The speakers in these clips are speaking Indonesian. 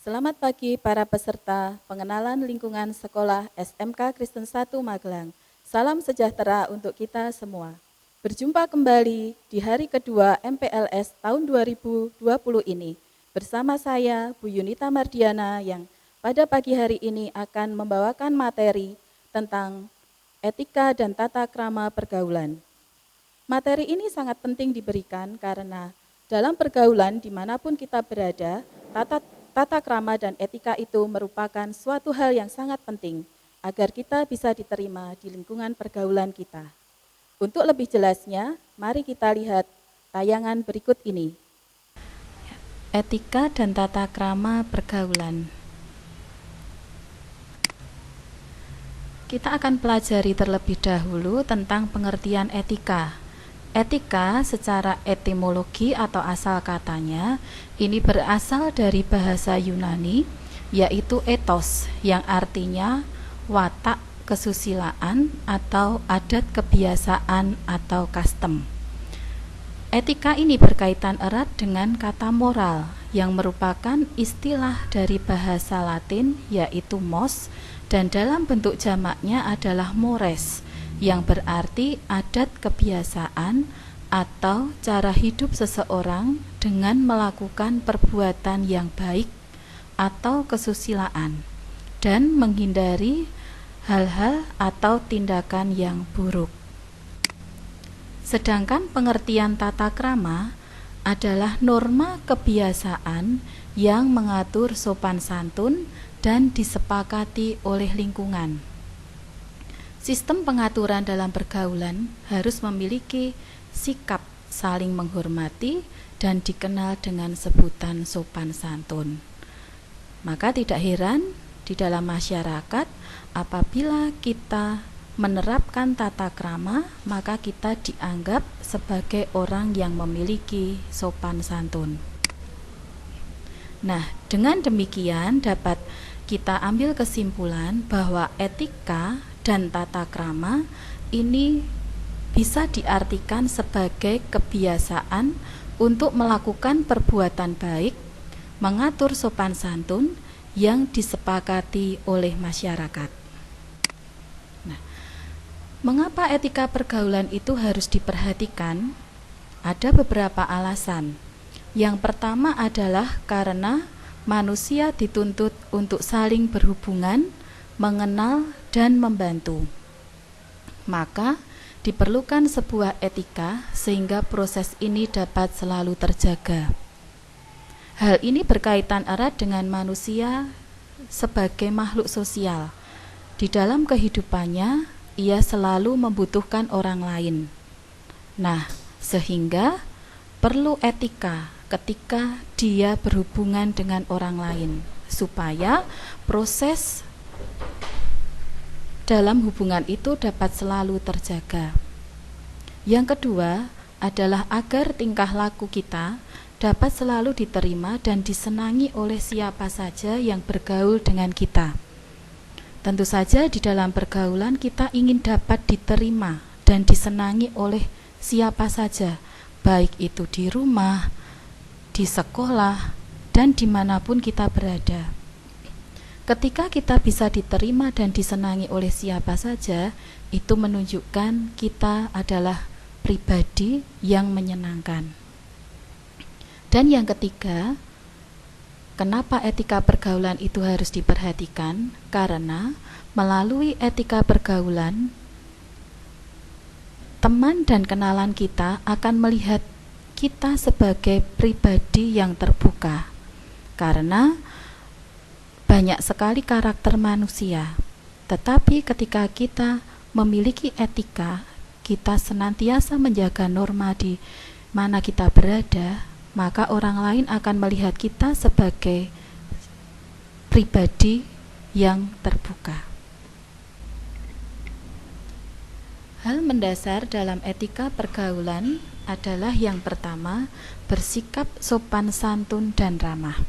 Selamat pagi para peserta pengenalan lingkungan sekolah SMK Kristen 1 Magelang. Salam sejahtera untuk kita semua. Berjumpa kembali di hari kedua MPLS tahun 2020 ini bersama saya Bu Yunita Mardiana yang pada pagi hari ini akan membawakan materi tentang etika dan tata krama pergaulan. Materi ini sangat penting diberikan karena dalam pergaulan dimanapun kita berada, tata krama dan etika itu merupakan suatu hal yang sangat penting agar kita bisa diterima di lingkungan pergaulan kita. Untuk lebih jelasnya, mari kita lihat tayangan berikut ini. Etika dan tata krama pergaulan. Kita akan pelajari terlebih dahulu tentang pengertian etika. Etika secara etimologi atau asal katanya ini berasal dari bahasa Yunani yaitu ethos yang artinya watak kesusilaan atau adat kebiasaan atau custom. Etika ini berkaitan erat dengan kata moral yang merupakan istilah dari bahasa Latin yaitu mos dan dalam bentuk jamaknya adalah mores yang berarti adat kebiasaan atau cara hidup seseorang dengan melakukan perbuatan yang baik atau kesusilaan dan menghindari hal-hal atau tindakan yang buruk. Sedangkan pengertian tata krama adalah norma kebiasaan yang mengatur sopan santun dan disepakati oleh lingkungan. Sistem pengaturan dalam pergaulan harus memiliki sikap saling menghormati dan dikenal dengan sebutan sopan santun. Maka tidak heran di dalam masyarakat apabila kita menerapkan tata krama, maka kita dianggap sebagai orang yang memiliki sopan santun. Nah, dengan demikian dapat kita ambil kesimpulan bahwa etika dan tata krama ini bisa diartikan sebagai kebiasaan untuk melakukan perbuatan baik, mengatur sopan santun yang disepakati oleh masyarakat. Nah, mengapa etika pergaulan itu harus diperhatikan? Ada beberapa alasan. Yang pertama adalah karena manusia dituntut untuk saling berhubungan, mengenal dan membantu. Maka diperlukan sebuah etika sehingga proses ini dapat selalu terjaga. Hal ini berkaitan erat dengan manusia sebagai makhluk sosial. Di dalam kehidupannya, ia selalu membutuhkan orang lain. Nah, sehingga perlu etika ketika dia berhubungan dengan orang lain supaya proses dalam hubungan itu dapat selalu terjaga. Yang kedua adalah agar tingkah laku kita dapat selalu diterima dan disenangi oleh siapa saja yang bergaul dengan kita. Tentu saja di dalam pergaulan kita ingin dapat diterima dan disenangi oleh siapa saja, baik itu di rumah, di sekolah, dan dimanapun kita berada. Ketika kita bisa diterima dan disenangi oleh siapa saja, itu menunjukkan kita adalah pribadi yang menyenangkan. Dan yang ketiga, kenapa etika pergaulan itu harus diperhatikan? Karena melalui etika pergaulan, teman dan kenalan kita akan melihat kita sebagai pribadi yang terbuka. Karena banyak sekali karakter manusia, tetapi ketika kita memiliki etika, kita senantiasa menjaga norma di mana kita berada, maka orang lain akan melihat kita sebagai pribadi yang terbuka. Hal mendasar dalam etika pergaulan adalah yang pertama, bersikap sopan santun dan ramah.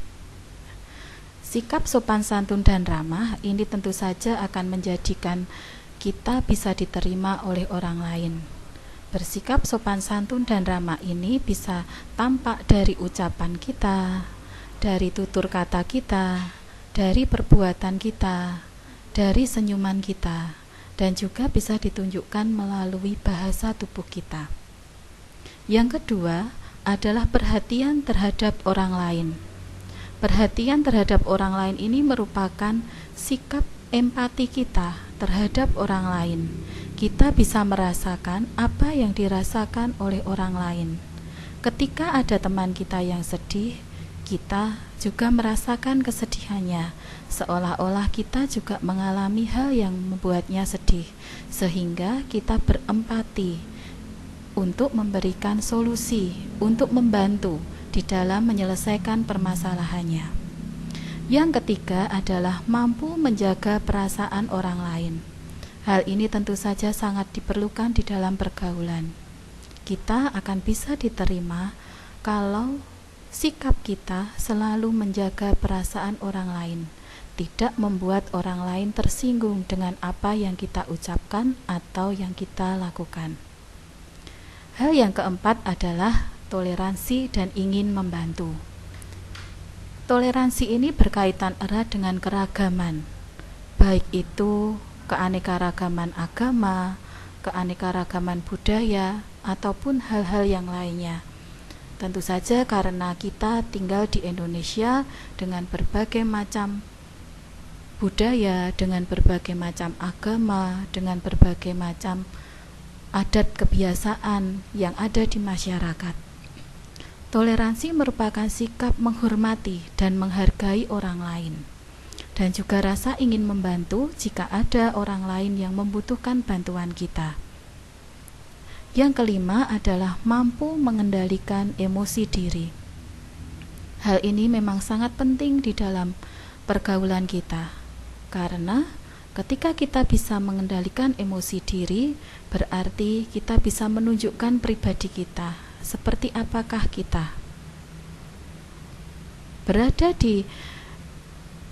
Sikap sopan santun dan ramah ini tentu saja akan menjadikan kita bisa diterima oleh orang lain. Bersikap sopan santun dan ramah ini bisa tampak dari ucapan kita, dari tutur kata kita, dari perbuatan kita, dari senyuman kita, dan juga bisa ditunjukkan melalui bahasa tubuh kita. Yang kedua adalah perhatian terhadap orang lain. Perhatian terhadap orang lain ini merupakan sikap empati kita terhadap orang lain. Kita bisa merasakan apa yang dirasakan oleh orang lain. Ketika ada teman kita yang sedih, kita juga merasakan kesedihannya, seolah-olah kita juga mengalami hal yang membuatnya sedih, sehingga kita berempati untuk memberikan solusi, untuk membantu di dalam menyelesaikan permasalahannya. Yang ketiga adalah mampu menjaga perasaan orang lain. Hal ini tentu saja sangat diperlukan di dalam pergaulan. Kita akan bisa diterima kalau sikap kita selalu menjaga perasaan orang lain, tidak membuat orang lain tersinggung dengan apa yang kita ucapkan atau yang kita lakukan. Hal yang keempat adalah toleransi dan ingin membantu. Toleransi ini berkaitan erat dengan keragaman, baik itu keanekaragaman agama, keanekaragaman budaya, ataupun hal-hal yang lainnya. Tentu saja karena kita tinggal di Indonesia dengan berbagai macam budaya, dengan berbagai macam agama, dengan berbagai macam adat kebiasaan yang ada di masyarakat. Toleransi merupakan sikap menghormati dan menghargai orang lain, dan juga rasa ingin membantu jika ada orang lain yang membutuhkan bantuan kita. Yang kelima adalah mampu mengendalikan emosi diri. Hal ini memang sangat penting di dalam pergaulan kita, karena ketika kita bisa mengendalikan emosi diri, berarti kita bisa menunjukkan pribadi kita, seperti apakah kita. Berada di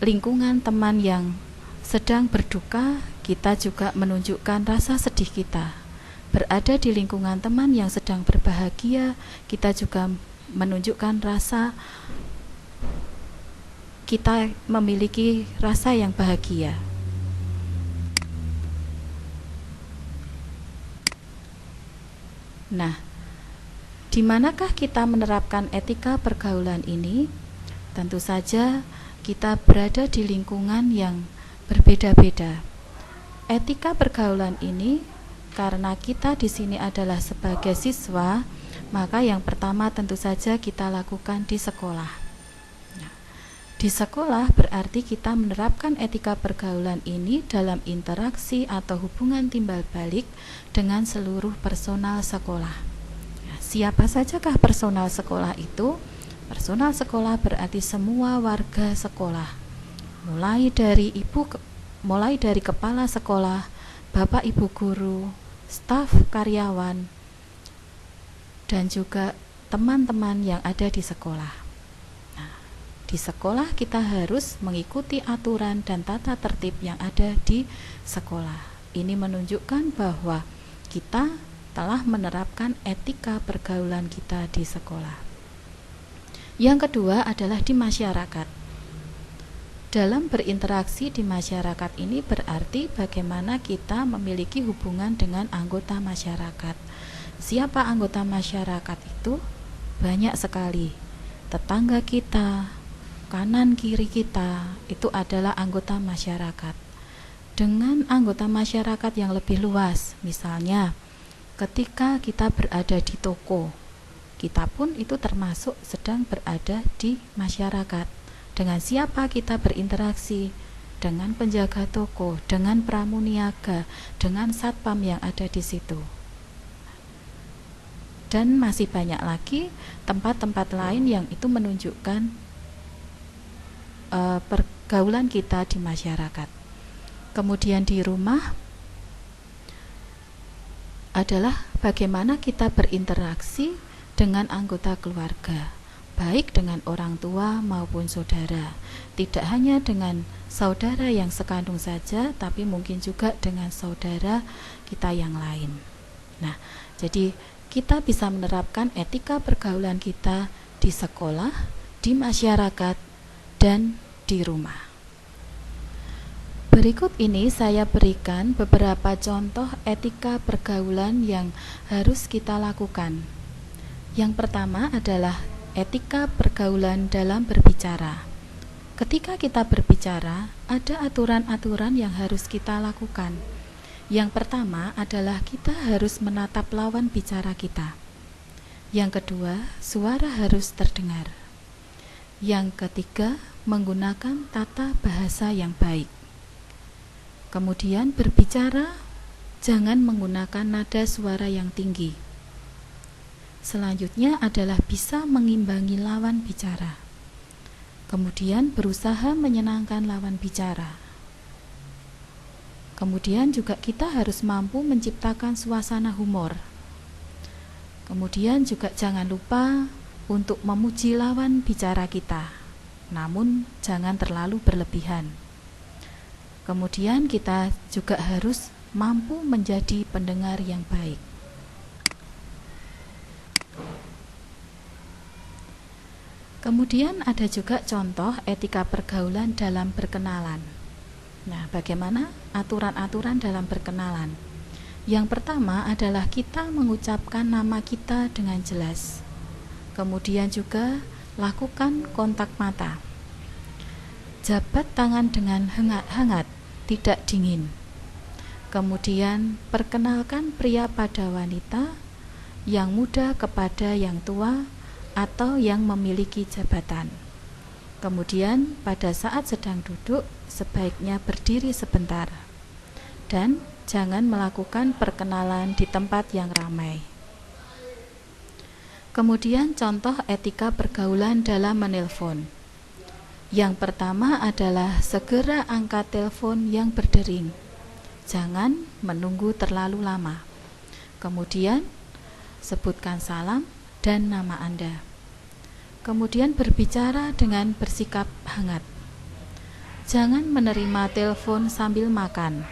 lingkungan teman yang sedang berduka, kita juga menunjukkan rasa sedih kita. Berada di lingkungan teman yang sedang berbahagia, kita juga menunjukkan rasa kita memiliki rasa yang bahagia. Nah, di manakah kita menerapkan etika pergaulan ini? Tentu saja kita berada di lingkungan yang berbeda-beda. Etika pergaulan ini, karena kita di sini adalah sebagai siswa, maka yang pertama tentu saja kita lakukan di sekolah. Nah, di sekolah berarti kita menerapkan etika pergaulan ini dalam interaksi atau hubungan timbal balik dengan seluruh personal sekolah. Nah, siapa sajakah personal sekolah itu? Personal sekolah berarti semua warga sekolah, mulai dari kepala sekolah, bapak ibu guru, staf karyawan, dan juga teman-teman yang ada di sekolah. Nah, di sekolah kita harus mengikuti aturan dan tata tertib yang ada di sekolah. Ini menunjukkan bahwa kita telah menerapkan etika pergaulan kita di sekolah. Yang kedua adalah di masyarakat. Dalam berinteraksi di masyarakat ini berarti bagaimana kita memiliki hubungan dengan anggota masyarakat. Siapa anggota masyarakat itu? Banyak sekali. Tetangga kita, kanan kiri kita, itu adalah anggota masyarakat. Dengan anggota masyarakat yang lebih luas, misalnya ketika kita berada di toko, kita pun itu termasuk sedang berada di masyarakat. Dengan siapa kita berinteraksi? Dengan penjaga toko, dengan pramuniaga, dengan satpam yang ada di situ. Dan masih banyak lagi tempat-tempat lain yang itu menunjukkan pergaulan kita di masyarakat. Kemudian di rumah adalah bagaimana kita berinteraksi dengan anggota keluarga, baik dengan orang tua maupun saudara. Tidak hanya dengan saudara yang sekandung saja, tapi mungkin juga dengan saudara kita yang lain. Nah, jadi kita bisa menerapkan etika pergaulan kita di sekolah, di masyarakat, dan di rumah. Berikut ini saya berikan beberapa contoh etika pergaulan yang harus kita lakukan. Yang pertama adalah etika pergaulan dalam berbicara. Ketika kita berbicara, ada aturan-aturan yang harus kita lakukan. Yang pertama adalah kita harus menatap lawan bicara kita. Yang kedua, suara harus terdengar. Yang ketiga, menggunakan tata bahasa yang baik. Kemudian berbicara, jangan menggunakan nada suara yang tinggi. Selanjutnya adalah bisa mengimbangi lawan bicara. Kemudian berusaha menyenangkan lawan bicara. Kemudian juga kita harus mampu menciptakan suasana humor. Kemudian juga jangan lupa untuk memuji lawan bicara kita, namun jangan terlalu berlebihan. Kemudian kita juga harus mampu menjadi pendengar yang baik. Kemudian ada juga contoh etika pergaulan dalam berkenalan. Nah, bagaimana aturan-aturan dalam berkenalan? Yang pertama adalah kita mengucapkan nama kita dengan jelas. Kemudian juga lakukan kontak mata. Jabat tangan dengan hangat, tidak dingin. Kemudian perkenalkan pria pada wanita, yang muda kepada yang tua, atau yang memiliki jabatan. Kemudian pada saat sedang duduk, sebaiknya berdiri sebentar. Dan jangan melakukan perkenalan di tempat yang ramai. Kemudian contoh etika pergaulan dalam menelpon. Yang pertama adalah segera angkat telepon yang berdering. Jangan menunggu terlalu lama. Kemudian sebutkan salam dan nama Anda. Kemudian berbicara dengan bersikap hangat. Jangan menerima telepon sambil makan.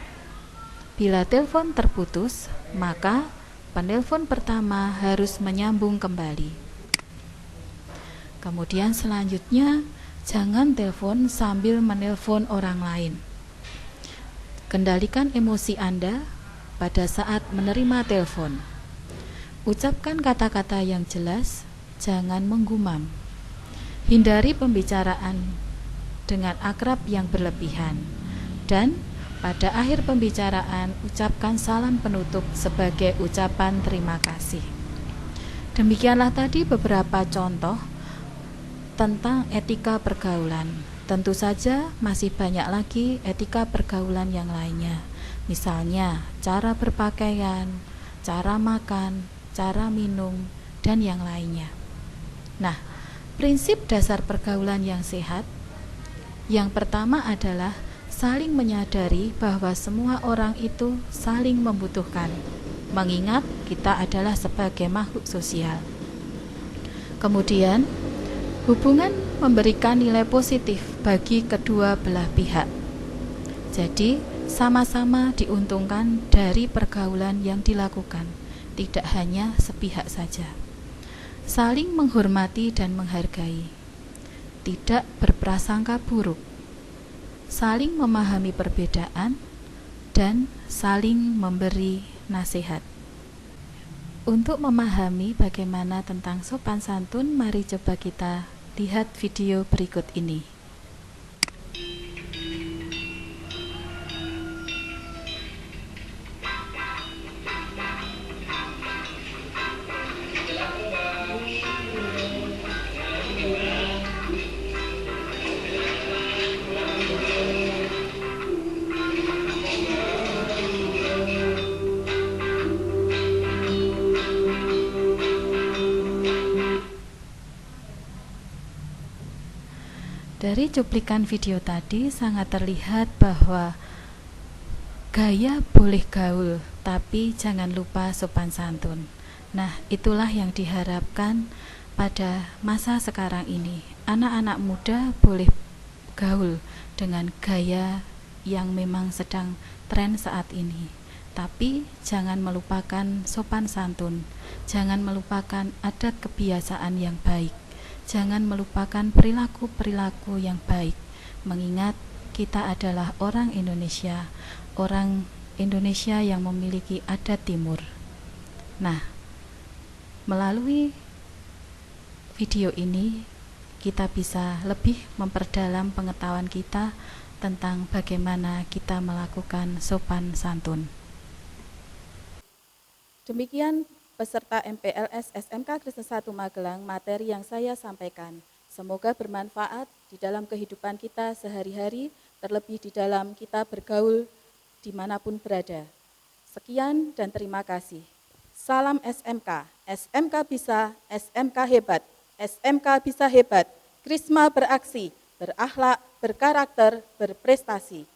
Bila telepon terputus, maka penelpon pertama harus menyambung kembali. Kemudian selanjutnya, jangan telepon sambil menelpon orang lain. Kendalikan emosi Anda pada saat menerima telepon. Ucapkan kata-kata yang jelas, jangan menggumam. Hindari pembicaraan dengan akrab yang berlebihan. Dan pada akhir pembicaraan, ucapkan salam penutup sebagai ucapan terima kasih. Demikianlah tadi beberapa contoh tentang etika pergaulan. Tentu saja masih banyak lagi etika pergaulan yang lainnya. Misalnya, cara berpakaian, cara makan, cara minum, dan yang lainnya. Nah, prinsip dasar pergaulan yang sehat yang pertama adalah saling menyadari bahwa semua orang itu saling membutuhkan, mengingat kita adalah sebagai makhluk sosial. Kemudian, hubungan memberikan nilai positif bagi kedua belah pihak. Jadi, sama-sama diuntungkan dari pergaulan yang dilakukan, tidak hanya sepihak saja. Saling menghormati dan menghargai, tidak berprasangka buruk, saling memahami perbedaan, dan saling memberi nasihat. Untuk memahami bagaimana tentang sopan santun, mari coba kita lihat video berikut ini. Dari cuplikan video tadi sangat terlihat bahwa gaya boleh gaul, tapi jangan lupa sopan santun. Nah, itulah yang diharapkan pada masa sekarang ini. Anak-anak muda boleh gaul dengan gaya yang memang sedang tren saat ini, tapi jangan melupakan sopan santun, jangan melupakan adat kebiasaan yang baik. jangan melupakan perilaku-perilaku yang baik, mengingat kita adalah orang Indonesia yang memiliki adat timur. Nah, melalui video ini kita bisa lebih memperdalam pengetahuan kita tentang bagaimana kita melakukan sopan santun. Demikian peserta MPLS SMK Kristen 1 Magelang materi yang saya sampaikan. Semoga bermanfaat di dalam kehidupan kita sehari-hari, terlebih di dalam kita bergaul dimanapun berada. Sekian dan terima kasih. Salam SMK, SMK bisa, SMK hebat, SMK bisa hebat, Krisma beraksi, berakhlak, berkarakter, berprestasi.